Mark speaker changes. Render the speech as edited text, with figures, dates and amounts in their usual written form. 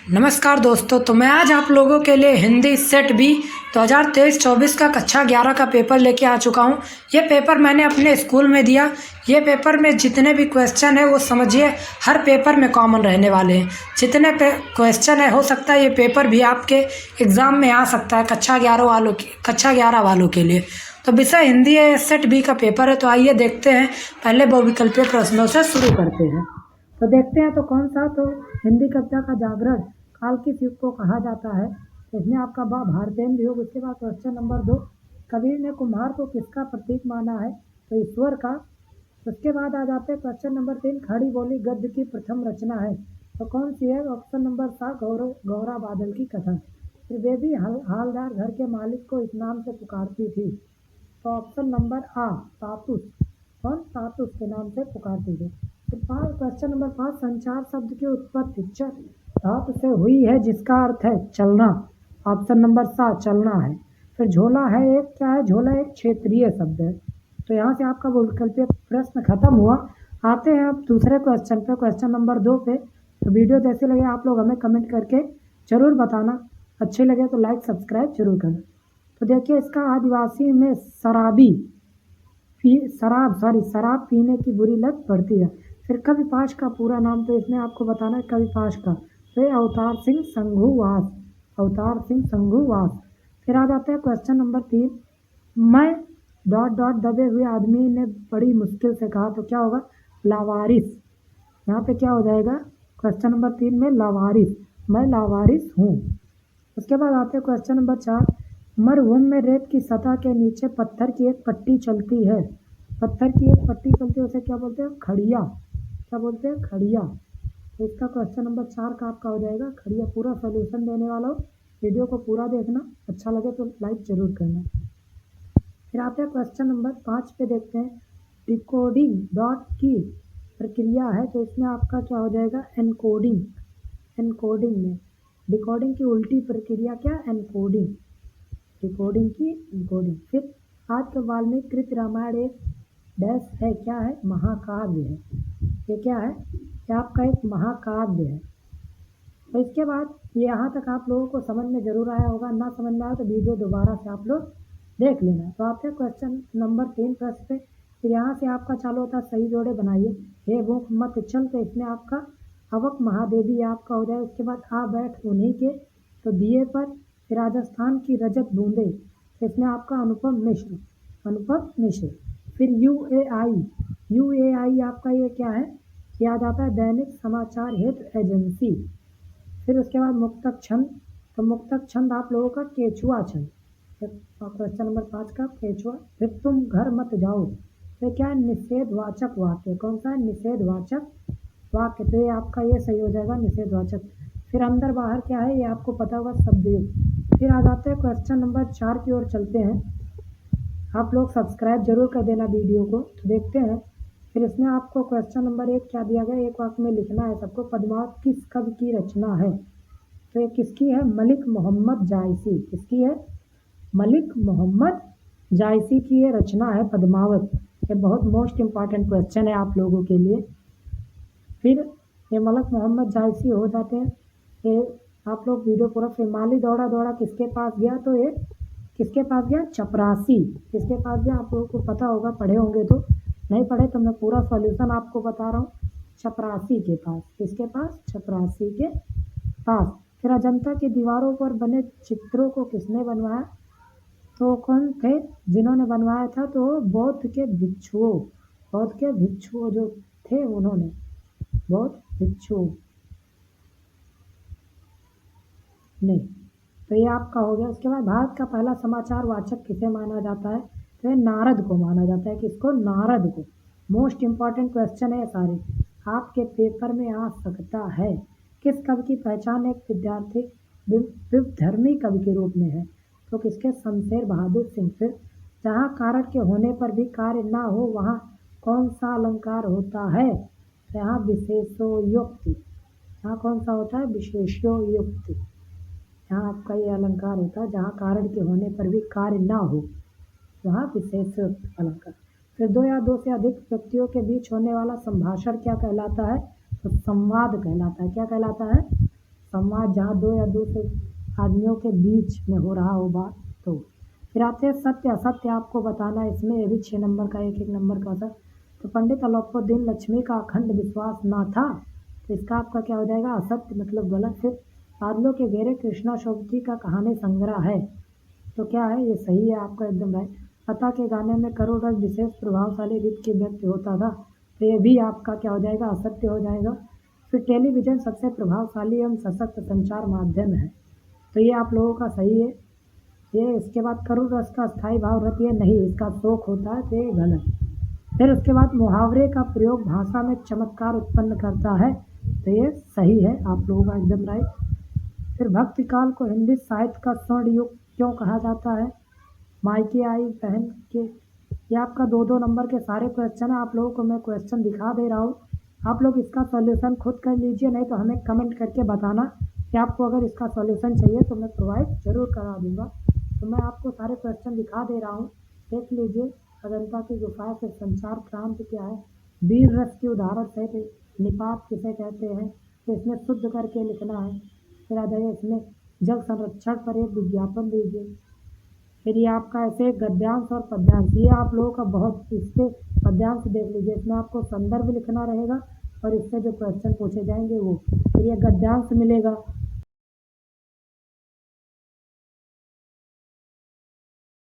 Speaker 1: नमस्कार दोस्तों, तो मैं आज आप लोगों के लिए हिंदी सेट बी 2023-24 का कक्षा 11 का पेपर लेके आ चुका हूँ। ये पेपर मैंने अपने स्कूल में दिया। ये पेपर में जितने भी क्वेश्चन है वो समझिए हर पेपर में कॉमन रहने वाले हैं। जितने क्वेश्चन है हो सकता है ये पेपर भी आपके एग्ज़ाम में आ सकता है कक्षा 11 वालों के लिए। तो विषय हिंदी है, सेट बी का पेपर है। तो आइए देखते हैं, पहले बहुविकल्पीय प्रश्नों से शुरू करते हैं। तो देखते हैं तो कौन सा, तो हिंदी कविता का जागरण काल किस युग को कहा जाता है। तो इसमें आपका भारतेंद्र युग। उसके बाद क्वेश्चन नंबर 2, कबीर ने कुम्हार को किसका प्रतीक माना है, तो ईश्वर का। उसके बाद आ जाते हैं क्वेश्चन नंबर 3, खड़ी बोली गद्य की प्रथम रचना है, तो कौन सी है। ऑप्शन नंबर 7, गौरा बादल की कथा। त्रिवेदी हालदार घर के मालिक को इस नाम से पुकारती थी, तो ऑप्शन नंबर आ, तातुस। कौन, तातुस के नाम से पुकारती थी। क्वेश्चन नंबर 5, संचार शब्द की उत्पत्ति च धातु से हुई है जिसका अर्थ है चलना। ऑप्शन नंबर 7, चलना है। फिर झोला है एक, क्या है झोला, एक क्षेत्रीय शब्द है। तो यहाँ से आपका बहुविकल्पीय प्रश्न खत्म हुआ। आते हैं अब दूसरे क्वेश्चन पे, क्वेश्चन नंबर 2 पे। तो वीडियो जैसे लगे आप लोग हमें कमेंट करके जरूर बताना। अच्छे लगे तो लाइक सब्सक्राइब जरूर करना। तो देखिए इसका, आदिवासी में शराब पीने की बुरी लत पड़ती है। फिर कवि पाश का पूरा नाम, तो इसमें आपको बताना है कवि पाश का, तो अवतार सिंह संघुवास। फिर आ जाता है क्वेश्चन नंबर 3, मैं दबे हुए आदमी ने बड़ी मुश्किल से कहा, तो क्या होगा, लावारिस। यहाँ पे क्या हो जाएगा, क्वेश्चन नंबर 3 में लावारिस, मैं लावारिस हूँ। उसके बाद आते हैं क्वेश्चन नंबर 4, मरुभूमि में रेत की सतह के नीचे पत्थर की एक पट्टी चलती है, उसे क्या बोलते हैं, खड़िया। क्या बोलते हैं, खड़िया। तो इसका क्वेश्चन नंबर 4 का आपका हो जाएगा खड़िया। पूरा सॉल्यूशन देने वाला हो, वीडियो को पूरा देखना, अच्छा लगे तो लाइक जरूर करना। फिर आते हैं क्वेश्चन नंबर 5 पे, देखते हैं डिकोडिंग डॉट की प्रक्रिया है, तो इसमें आपका क्या हो जाएगा, एनकोडिंग में डिकोडिंग की उल्टी प्रक्रिया क्या, एनकोडिंग। डिकोडिंग की एनकोडिंग। फिर आज के वाल्मीकि कृत रामायण एक डैश है, क्या है, महाकाव्य है। ये क्या है, ये आपका एक महाकाव्य है। तो इसके बाद यहाँ तक आप लोगों को समझ में जरूर आया होगा। ना समझ में आया तो वीडियो दोबारा से आप लोग देख लेना। तो आपके क्वेश्चन नंबर 3 प्रश्न पे, फिर यहाँ से आपका चालू होता है सही जोड़े बनाइए। हे भूख मत चल, तो इसमें आपका अवक महादेवी आपका हो जाए। उसके बाद आ बैठ उन्हीं के, तो दिए पर। फिर राजस्थान की रजत बूंदे, तो इसमें आपका अनुपम मिश्र। फिर यूएआई आपका ये क्या है, ये आ जाता है दैनिक समाचार हेतु एजेंसी। फिर उसके बाद मुक्तक छंद, तो मुक्तक छंद आप लोगों का केचुआ छंद। क्वेश्चन नंबर 5 का केचुआ। फिर तुम घर मत जाओ, तो क्या है, निषेधवाचक वाक्य। कौन सा है, निषेधवाचक वाक्य। तो ये आपका ये सही हो जाएगा, निषेधवाचक। फिर अंदर बाहर क्या है, ये आपको पता होगा, शब्दयुक्त। फिर आ जाते हैं क्वेश्चन नंबर 4 की ओर चलते हैं। आप लोग सब्सक्राइब जरूर कर देना वीडियो को। तो देखते हैं, फिर इसमें आपको क्वेश्चन नंबर 1 क्या दिया गया, एक वाक्य में लिखना है सबको, पद्मावत किस कवि की रचना है। तो ये किसकी है, मलिक मोहम्मद जायसी। किसकी है, मलिक मोहम्मद जायसी की ये रचना है पद्मावत। ये बहुत मोस्ट इम्पॉर्टेंट क्वेश्चन है आप लोगों के लिए। फिर ये मलिक मोहम्मद जायसी हो जाते हैं। ये आप लोग वीडियो पूरा। फिर माली दौड़ा दौड़ा किसके पास गया, तो ये किसके पास गया, चपरासी। किसके पास गया, आप लोगों को पता होगा, पढ़े होंगे। तो नहीं पढ़े तो मैं पूरा सॉल्यूशन आपको बता रहा हूँ। चपरासी के पास, किसके पास, चपरासी के पास। फिर अजंता की दीवारों पर बने चित्रों को किसने बनवाया, तो कौन थे जिन्होंने बनवाया था, तो बौद्ध के भिक्षुओं जो थे उन्होंने, बौद्ध भिक्षुओं नहीं। तो ये आपका हो गया। उसके बाद भारत का पहला समाचार वाचक किसे माना जाता है, तो ये नारद को माना जाता है। किसको, नारद को। मोस्ट इम्पॉर्टेंट क्वेश्चन है सारे, आपके पेपर में आ सकता है। किस कवि की पहचान एक विद्यार्थी विधर्मी कवि के रूप में है, तो किसके, शमशेर बहादुर सिंह। फिर जहाँ कारण के होने पर भी कार्य ना हो वहाँ कौन सा अलंकार होता है, तो यहाँ विशेषोयुक्ति। यहाँ कौन सा होता है, विशेषोयुक्ति। यहाँ आपका ये अलंकार होता है, जहाँ कारण के होने पर भी कार्य ना हो वहाँ विशेष अलंकार। फिर 2 या 2 से अधिक व्यक्तियों के बीच होने वाला संभाषण क्या कहलाता है, तो संवाद कहलाता है। क्या कहलाता है, संवाद जहाँ दो या दो से आदमियों के बीच में हो रहा हो बात। तो फिर आते हैं सत्य असत्य आपको बताना है, इसमें ये भी 6 नंबर का एक नंबर का था। तो पंडित अलोपीदीन लक्ष्मी का अखंड विश्वास ना था, तो इसका आपका क्या हो जाएगा, असत्य मतलब गलत। फिर बादलों के घेरे कृष्णा शोभती का कहानी संग्रह है, तो क्या है, ये सही है आपका एकदम राइट। लता के गाने में करुण रस विशेष प्रभावशाली रीत के व्यक्त होता था, तो ये भी आपका क्या हो जाएगा, असत्य हो जाएगा। फिर टेलीविज़न सबसे प्रभावशाली एवं सशक्त संचार माध्यम है, तो ये आप लोगों का सही है ये। इसके बाद करुण रस का स्थायी भाव रहती है, नहीं, इसका शोक होता है, तो ये गलत। फिर उसके बाद मुहावरे का प्रयोग भाषा में चमत्कार उत्पन्न करता है, तो ये सही है आप लोगों का एकदम राइट। फिर भक्ति काल को हिंदी साहित्य का स्वर्ण युग क्यों कहा जाता है, मायके आई बहन के, ये आपका 2-2 नंबर के सारे क्वेश्चन है। आप लोगों को मैं क्वेश्चन दिखा दे रहा हूँ, आप लोग इसका सॉल्यूशन खुद कर लीजिए, नहीं तो हमें कमेंट करके बताना कि आपको अगर इसका सॉल्यूशन चाहिए तो मैं प्रोवाइड ज़रूर करा दूँगा। तो मैं आपको सारे क्वेश्चन दिखा दे रहा हूँ, देख लीजिए। अजंता की गुफा से संचार क्रांति क्या है, वीर रस की उदाहरण सहित निपात किसे कहते हैं, तो इसमें शुद्ध करके लिखना है। फिर आ जाइए इसमें जल संरक्षण पर एक विज्ञापन दीजिए। फिर ये आपका ऐसे गद्यांश और पद्यांश, ये आप लोगों का बहुत, इससे पद्यांश देख लीजिए, इसमें आपको संदर्भ लिखना रहेगा और इससे जो क्वेश्चन पूछे जाएंगे वो। फिर ये गद्यांश मिलेगा,